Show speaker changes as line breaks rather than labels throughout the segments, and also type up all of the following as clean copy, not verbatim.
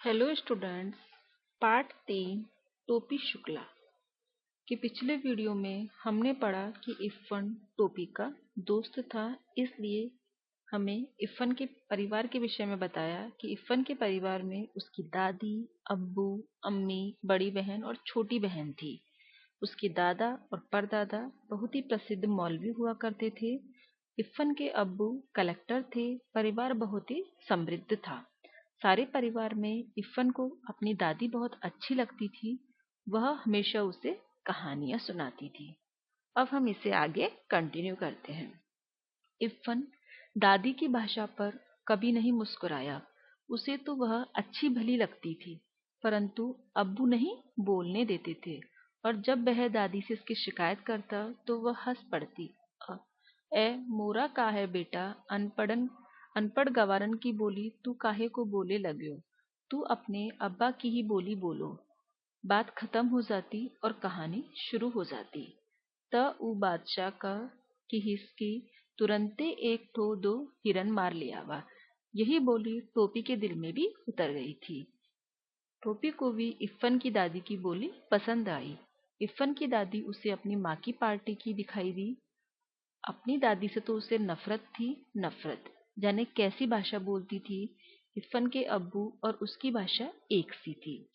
Hello students. Part 3 टोपी शुक्ला के पिछले वीडियो में हमने पढ़ा कि इफ़न टोपी का दोस्त था। इसलिए हमें इफ़न के परिवार के विषय में बताया कि इफ़न के परिवार में उसकी दादी, अब्बू, अम्मी, बड़ी बहन और छोटी बहन थी। उसके दादा और परदादा बहुत ही प्रसिद्ध मौलवी हुआ करते थे। इफ़न के अब्बू कलेक्टर थे। परिवार बहुत ही समृद्ध था। सारे परिवार में इफ़न को अपनी दादी बहुत अच्छी लगती थी। वह हमेशा उसे कहानियां सुनाती थी। अब हम इसे आगे कंटिन्यू करते हैं। इफ़न दादी की भाषा पर कभी नहीं मुस्कुराया। उसे तो वह अच्छी भली लगती थी, परंतु अब्बू नहीं बोलने देते थे। और जब वह दादी से इसकी शिकायत करता तो वह हंस पड़ती। "अ, ए मोरा का है बेटा, अनपढ़ गवारन की बोली तू काहे को बोले लग्यो। तू अपने अब्बा की ही बोली बोलो।" बात खत्म हो जाती और कहानी शुरू हो जाती। त ऊ बादशाह का कि हिसकी तुरंते एक ठो दो हिरन मार लिया वा। यही बोली टोपी के दिल में भी उतर गई थी। टोपी को भी इफ़न की दादी की बोली पसंद आई। इफ़न की दादी उसे अपनी माँ की पार्टी की दिखाई दी। अपनी दादी से तो उसे नफरत थी, नफरत। जाने कैसी भाषा बोलती थी। इफ़न के अब्बू और उसकी भाषा एक सी थी।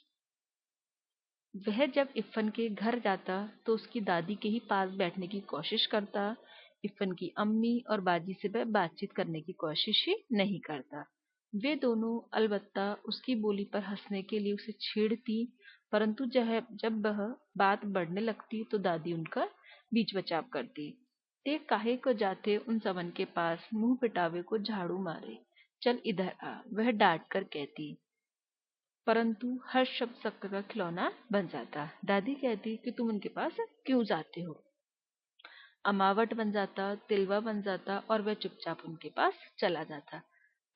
वह जब इफ़न के घर जाता तो उसकी दादी के ही पास बैठने की कोशिश करता। इफ़न की अम्मी और बाजी से वह बातचीत करने की कोशिश ही नहीं करता। वे दोनों अलबत्ता उसकी बोली पर हंसने के लिए उसे छेड़ती, परंतु जब वह बात बढ़ने लगती तो दादी उनका बीच बचाव करती। "ते काहे को जाते उन सबन के पास, मुंह पिटावे को झाड़ू मारे। चल इधर आ", वह डांट कर कहती। परंतु हर शब्द शक्कर का खिलौना बन जाता। दादी कहती कि तुम उनके पास क्यों जाते हो। अमावट बन जाता, तिलवा बन जाता और वह चुपचाप उनके पास चला जाता।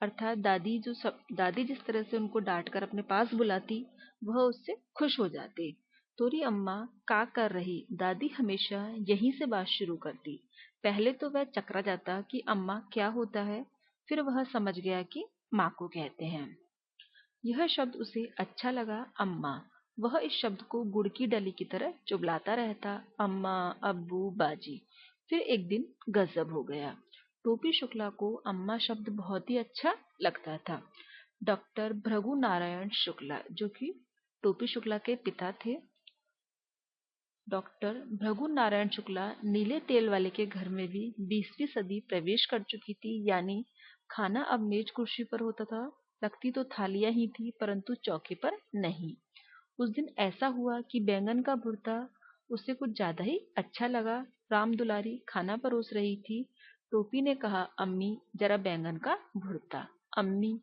अर्थात दादी जिस तरह से उनको डांट कर अपने पास बुलाती, वह उससे खुश हो जाते। "तोरी अम्मा का कर रही", दादी हमेशा यहीं से बात शुरू करती। पहले तो वह चकरा जाता कि अम्मा क्या होता है, फिर वह समझ गया कि माँ को कहते हैं। यह शब्द उसे अच्छा लगा, अम्मा। वह इस शब्द को गुड़ की डली की तरह चुबलाता रहता, अम्मा, अब्बू, बाजी। फिर एक दिन गजब हो गया। टोपी शुक्ला को अम्मा शब्द बहुत ही अच्छा लगता था। डॉक्टर भृगु नारायण शुक्ला, जो कि टोपी शुक्ला के पिता थे, डॉक्टर भृगु नारायण शुक्ला नीले तेल वाले के घर में भी 20वीं सदी प्रवेश कर चुकी थी। यानी खाना अब मेज कुर्सी पर होता था। लगती तो थालियां ही थी, परंतु चौके पर नहीं। उस दिन ऐसा हुआ कि बैंगन का भुर्ता उसे कुछ ज्यादा ही अच्छा लगा। राम दुलारी खाना परोस रही थी। टोपी ने कहा, "अम्मी, जरा बैंगन का भुर्ता"। अम्मी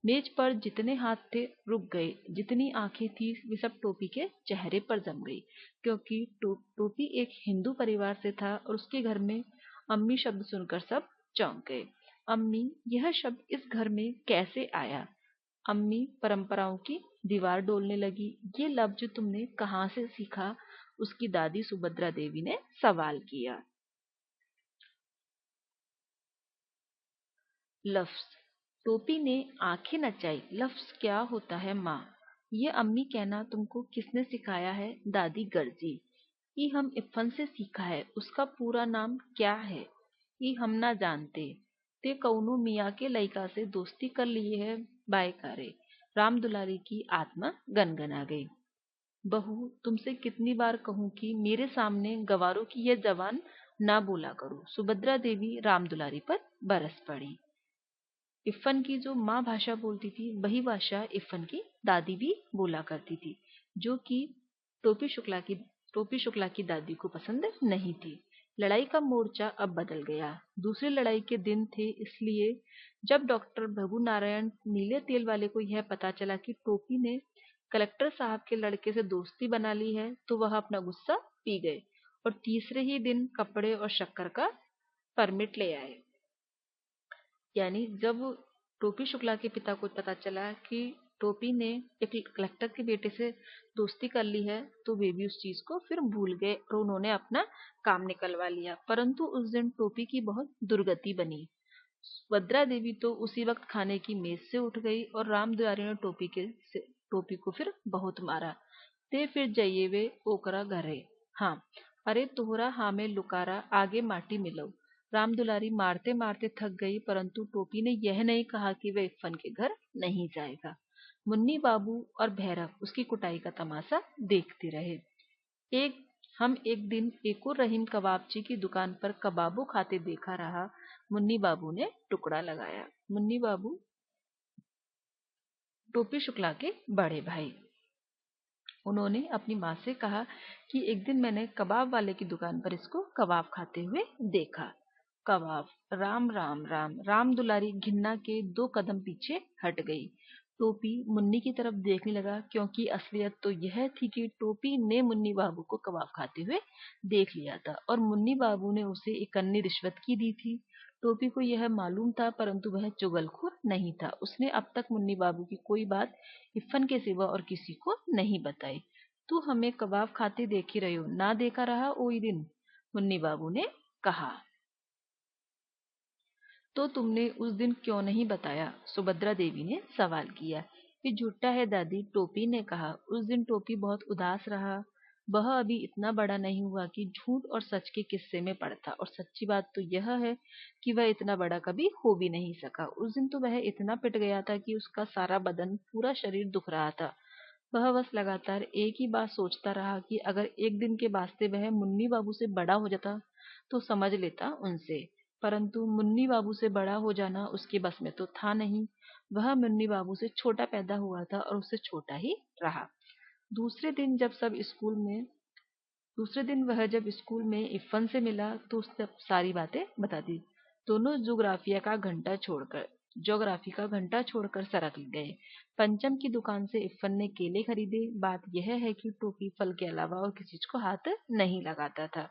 मेज पर जितने हाथ थे रुक गए, जितनी आंखें थी वे सब टोपी के चेहरे पर जम गई, क्योंकि टोपी एक हिंदू परिवार से था और उसके घर में अम्मी शब्द सुनकर सब चौंक गए। "अम्मी, यह शब्द इस घर में कैसे आया?" अम्मी परंपराओं की दीवार डोलने लगी। "ये लफ्ज तुमने कहाँ से सीखा?" उसकी दादी सुभद्रा देवी ने सवाल किया। लफ्ज। टोपी ने आंखें नचाई। "लफ्ज क्या होता है माँ? ये अम्मी कहना तुमको किसने सिखाया है?" दादी गरजी। "ई हम इफ़न से सीखा है। उसका पूरा नाम क्या है?" "ई हम ना जानते। ते कौनो मियाँ के लइका से दोस्ती कर लिए है बायकारे।" राम दुलारी की आत्मा गनगना गई। "बहू, तुमसे कितनी बार कहूं कि मेरे सामने गवारों की यह जबान ना बोला करो।" सुभद्रा देवी राम दुलारी पर बरस पड़ी। इफ़न की जो माँ भाषा बोलती थी, वही भाषा इफ़न की दादी भी बोला करती थी, जो कि टोपी शुक्ला की टोपी शुक्ला की दादी को पसंद नहीं थी। लड़ाई का मोर्चा अब बदल गया। दूसरी लड़ाई के दिन थे, इसलिए जब डॉक्टर भृगु नारायण नीले तेल वाले को यह पता चला कि टोपी ने कलेक्टर साहब के लड़के से दोस्ती बना ली है, तो वह अपना गुस्सा पी गए और तीसरे ही दिन कपड़े और शक्कर का परमिट ले आए। यानी जब टोपी शुक्ला के पिता को पता चला कि टोपी ने एक कलेक्टर के बेटे से दोस्ती कर ली है, तो वे भी उस चीज को फिर भूल गए और उन्होंने अपना काम निकलवा लिया। परंतु उस दिन टोपी की बहुत दुर्गति बनी। सुभद्रा देवी तो उसी वक्त खाने की मेज से उठ गई और राम दुलारी ने टोपी को फिर बहुत मारा। ते फिर जइये वे ओकरा घरे। हाँ, अरे तोहरा हामे लुकारा आगे माटी मिलो। राम दुलारी मारते मारते थक गई, परंतु टोपी ने यह नहीं कहा कि वह इफ्फन के घर नहीं जाएगा। मुन्नी बाबू और भैरव उसकी कुटाई का तमाशा देखते रहे। एक हम एक दिन एको रहीम कबाबची की दुकान पर कबाबो खाते देखा रहा। मुन्नी बाबू ने टुकड़ा लगाया। मुन्नी बाबू टोपी शुक्ला के बड़े भाई। उन्होंने अपनी माँ से कहा कि एक दिन मैंने कबाब वाले की दुकान पर इसको कबाब खाते हुए देखा। कबाब, राम राम राम। राम दुलारी घिन्ना के 2 कदम पीछे हट गई। टोपी मुन्नी की तरफ देखने लगा, क्योंकि असलियत तो यह थी कि टोपी ने मुन्नी बाबू को कबाब खाते हुए देख लिया था और मुन्नी बाबू ने उसे 1 अन्नी रिश्वत की दी थी। टोपी को यह मालूम था, परंतु वह चुगलखोर नहीं था। उसने अब तक मुन्नी बाबू की कोई बात इफ्फन के सिवा और किसी को नहीं बताई। तू हमें कबाब खाते देख ही रही हो, ना देखा रहा ओई दिन? मुन्नी बाबू ने कहा। तो तुमने उस दिन क्यों नहीं बताया? सुभद्रा देवी ने सवाल किया। ये झूठा है दादी, टोपी ने कहा। उस दिन टोपी बहुत उदास रहा। वह अभी इतना बड़ा नहीं हुआ कि झूठ और सच के किस्से में पड़ता, और सच्ची बात तो यह है कि वह इतना बड़ा कभी हो भी नहीं सका। उस दिन तो वह इतना पिट गया था कि उसका सारा बदन, पूरा शरीर दुख रहा था। वह बस लगातार एक ही बात सोचता रहा कि अगर एक दिन के वास्ते वह मुन्नी बाबू से बड़ा हो जाता तो समझ लेता उनसे। परंतु मुन्नी बाबू से बड़ा हो जाना उसके बस में तो था नहीं। वह मुन्नी बाबू से छोटा पैदा हुआ था और उससे छोटा ही रहा। दूसरे दिन वह जब स्कूल में इफ्फन से मिला तो उसने सारी बातें बता दी। दोनों ज्योग्राफी का घंटा छोड़कर सरक गए। पंचम की दुकान से इफ्फन ने केले खरीदे। बात यह है कि टोपी फल के अलावा और किसी चीज को हाथ नहीं लगाता था।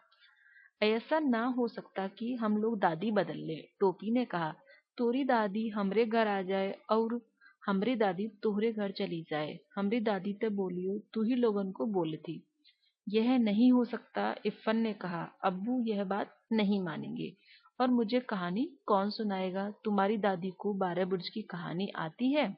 ऐसा ना हो सकता कि हम लोग दादी बदल ले, टोपी ने कहा। तोरी दादी हमरे घर आ जाए और हमरी दादी तोहरे घर चली जाए। हमरी दादी तो बोलियो तू ही लोगन को बोली थी। यह नहीं हो सकता, इफ्फन ने कहा। अब्बू यह बात नहीं मानेंगे। और मुझे कहानी कौन सुनाएगा? तुम्हारी दादी को 12 बुर्ज की कहानी आती है?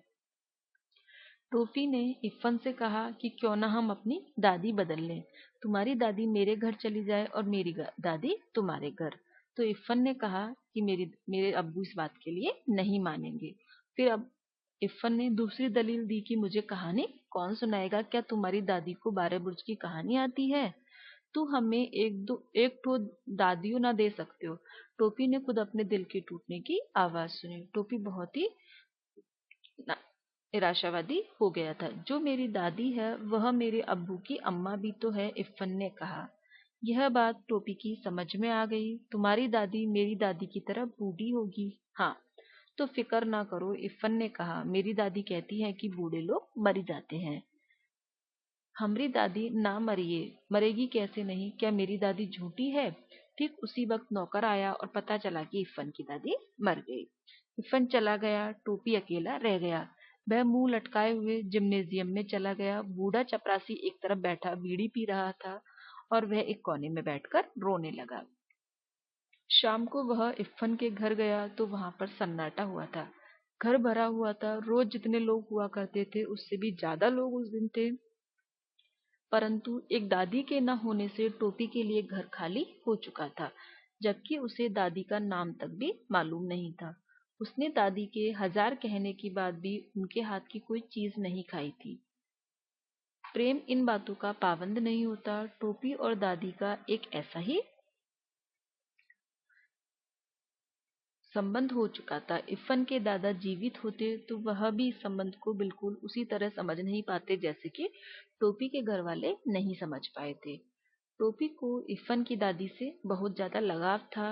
टोपी ने इफ्फन से कहा कि क्यों ना हम अपनी दादी बदल लें। तुम्हारी दादी मेरे घर चली जाए और मेरी दादी तुम्हारे घर। तो इफ्फन ने कहा कि मेरे अब्बू इस बात के लिए नहीं मानेंगे। फिर अब इफ्फन ने दूसरी दलील दी कि मुझे कहानी कौन सुनाएगा? क्या तुम्हारी दादी को 12 बुर्ज की कहानी आती है? तू हमें एक ठो दादियों ना दे सकते हो? टोपी ने खुद अपने दिल के टूटने की आवाज सुनी। टोपी बहुत ही निराशावादी हो गया था। जो मेरी दादी है वह मेरे अब्बू की अम्मा भी तो है, इफ्फन ने कहा। यह बात टोपी की समझ में आ गई। तुम्हारी दादी मेरी दादी की तरह बूढ़ी होगी। हाँ, तो फिक्र ना करो, इफ्फन ने कहा। मेरी दादी कहती है कि बूढ़े लोग मर जाते हैं। हमरी दादी ना मरेगी कैसे नहीं? क्या मेरी दादी झूठी है? ठीक उसी वक्त नौकर आया और पता चला कि इफ्फन की दादी मर गई। इफ्फन चला गया, टोपी अकेला रह गया। वह मुंह लटकाए हुए जिम्नेजियम में चला गया। बूढ़ा चपरासी एक तरफ बैठा बीड़ी पी रहा था और वह एक कोने में बैठकर रोने लगा। शाम को वह इफ्फन के घर गया तो वहां पर सन्नाटा हुआ था। घर भरा हुआ था। रोज जितने लोग हुआ करते थे उससे भी ज्यादा लोग उस दिन थे। परंतु एक दादी के न होने से टोपी के लिए घर खाली हो चुका था, जबकि उसे दादी का नाम तक भी मालूम नहीं था। उसने दादी के 1000 कहने के बाद भी उनके हाथ की कोई चीज नहीं खाई थी। प्रेम इन बातों का पाबंद नहीं होता। टोपी और दादी का एक ऐसा ही संबंध हो चुका था। इफ्फन के दादा जीवित होते तो वह भी इस संबंध को बिल्कुल उसी तरह समझ नहीं पाते जैसे कि टोपी के घर वाले नहीं समझ पाए थे। टोपी को इफ्फन की दादी से बहुत ज्यादा लगाव था।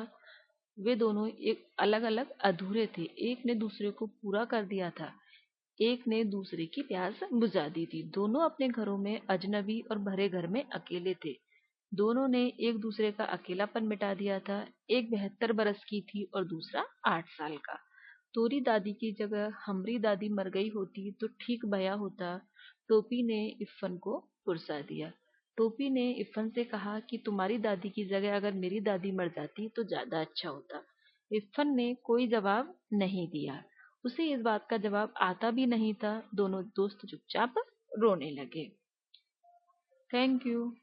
वे दोनों एक अलग अलग अधूरे थे। एक ने दूसरे को पूरा कर दिया था, एक ने दूसरे की प्यास बुझा दी थी। दोनों अपने घरों में अजनबी और भरे घर में अकेले थे। दोनों ने एक दूसरे का अकेलापन मिटा दिया था। एक 72 बरस की थी और दूसरा 8 साल का। तोरी दादी की जगह हमरी दादी मर गई होती तो ठीक बया होता। टोपी ने इफ्फन को पुरसा दिया। टोपी ने इफ्फन से कहा कि तुम्हारी दादी की जगह अगर मेरी दादी मर जाती तो ज्यादा अच्छा होता। इरफान ने कोई जवाब नहीं दिया। उसे इस बात का जवाब आता भी नहीं था। दोनों दोस्त चुपचाप रोने लगे। Thank you.